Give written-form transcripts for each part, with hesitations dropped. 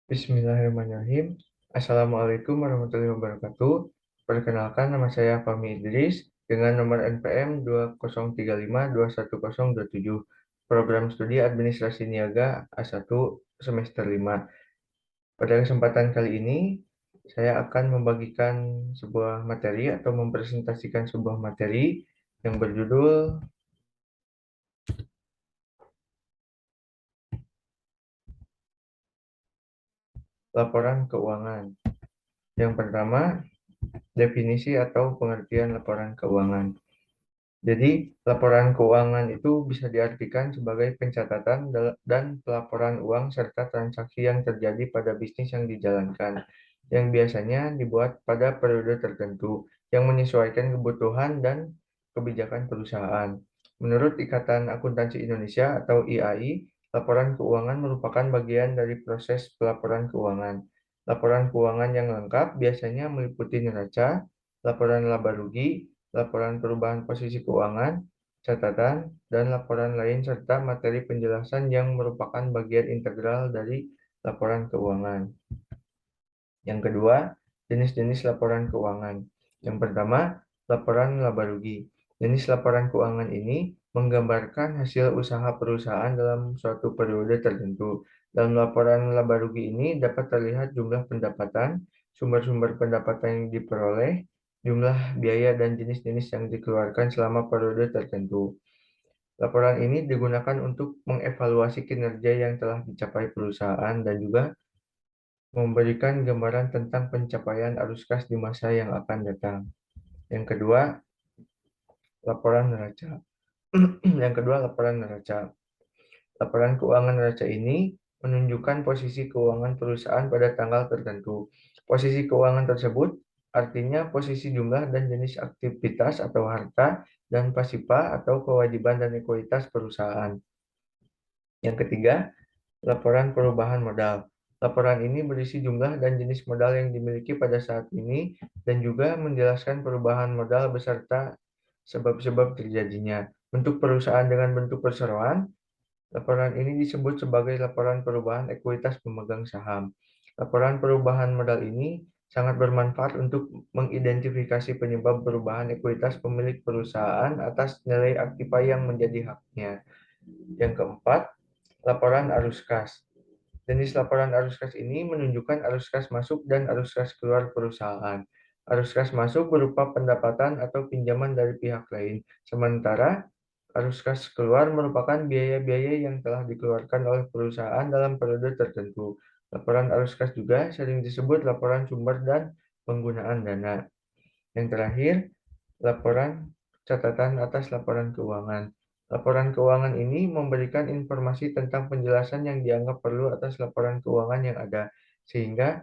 Bismillahirrahmanirrahim. Assalamualaikum warahmatullahi wabarakatuh. Perkenalkan, nama saya Fahmi Idris dengan nomor NPM 2035210027, Program Studi Administrasi Niaga A1 semester 5. Pada kesempatan kali ini, saya akan membagikan sebuah materi atau mempresentasikan sebuah materi yang berjudul Laporan Keuangan. Yang pertama, definisi atau pengertian laporan keuangan. Jadi, laporan keuangan itu bisa diartikan sebagai pencatatan dan pelaporan uang serta transaksi yang terjadi pada bisnis yang dijalankan, yang biasanya dibuat pada periode tertentu, yang menyesuaikan kebutuhan dan kebijakan perusahaan. Menurut Ikatan Akuntansi Indonesia atau IAI, laporan keuangan merupakan bagian dari proses pelaporan keuangan. Laporan keuangan yang lengkap biasanya meliputi neraca, laporan laba rugi, laporan perubahan posisi keuangan, catatan, dan laporan lain serta materi penjelasan yang merupakan bagian integral dari laporan keuangan. Yang kedua, jenis-jenis laporan keuangan. Yang pertama, laporan laba rugi. Jenis laporan keuangan ini menggambarkan hasil usaha perusahaan dalam suatu periode tertentu. Dalam laporan laba rugi ini dapat terlihat jumlah pendapatan, sumber-sumber pendapatan yang diperoleh, jumlah biaya dan jenis-jenis yang dikeluarkan selama periode tertentu. Laporan ini digunakan untuk mengevaluasi kinerja yang telah dicapai perusahaan dan juga memberikan gambaran tentang pencapaian arus kas di masa yang akan datang. Yang kedua, laporan neraca. Yang kedua, laporan neraca. Laporan keuangan neraca ini menunjukkan posisi keuangan perusahaan pada tanggal tertentu. Posisi keuangan tersebut artinya posisi jumlah dan jenis aktivitas atau harta dan pasifa atau kewajiban dan ekuitas perusahaan. Yang ketiga, laporan perubahan modal. Laporan ini berisi jumlah dan jenis modal yang dimiliki pada saat ini dan juga menjelaskan perubahan modal beserta sebab-sebab terjadinya. Untuk perusahaan dengan bentuk perseroan, laporan ini disebut sebagai laporan perubahan ekuitas pemegang saham. Laporan perubahan modal ini sangat bermanfaat untuk mengidentifikasi penyebab perubahan ekuitas pemilik perusahaan atas nilai aktiva yang menjadi haknya. Yang keempat, laporan arus kas. Jenis laporan arus kas ini menunjukkan arus kas masuk dan arus kas keluar perusahaan. Arus kas masuk berupa pendapatan atau pinjaman dari pihak lain, sementara arus kas keluar merupakan biaya-biaya yang telah dikeluarkan oleh perusahaan dalam periode tertentu. Laporan arus kas juga sering disebut laporan sumber dan penggunaan dana. Yang terakhir, laporan catatan atas laporan keuangan. Laporan keuangan ini memberikan informasi tentang penjelasan yang dianggap perlu atas laporan keuangan yang ada, sehingga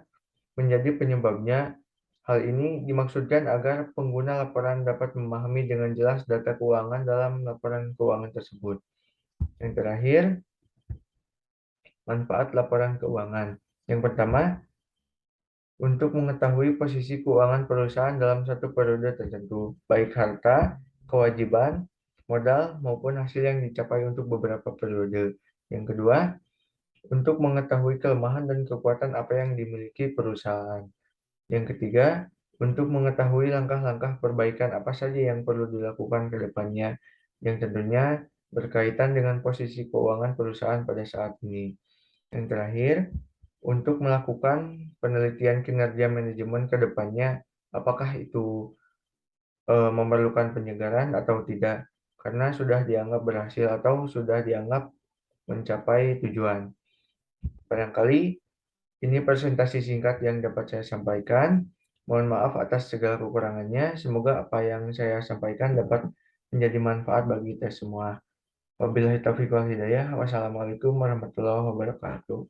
menjadi penyebabnya. Hal ini dimaksudkan agar pengguna laporan dapat memahami dengan jelas data keuangan dalam laporan keuangan tersebut. Yang terakhir, manfaat laporan keuangan. Yang pertama, untuk mengetahui posisi keuangan perusahaan dalam satu periode tertentu, baik harta, kewajiban, modal, maupun hasil yang dicapai untuk beberapa periode. Yang kedua, untuk mengetahui kelemahan dan kekuatan apa yang dimiliki perusahaan. Yang ketiga, untuk mengetahui langkah-langkah perbaikan apa saja yang perlu dilakukan ke depannya, yang tentunya berkaitan dengan posisi keuangan perusahaan pada saat ini. Yang terakhir, untuk melakukan penelitian kinerja manajemen ke depannya, apakah itu memerlukan penyegaran atau tidak, karena sudah dianggap berhasil atau sudah dianggap mencapai tujuan. Barangkali ini presentasi singkat yang dapat saya sampaikan. Mohon maaf atas segala kekurangannya. Semoga apa yang saya sampaikan dapat menjadi manfaat bagi kita semua. Wabillahi taufiq wal hidayah. Wassalamualaikum warahmatullahi wabarakatuh.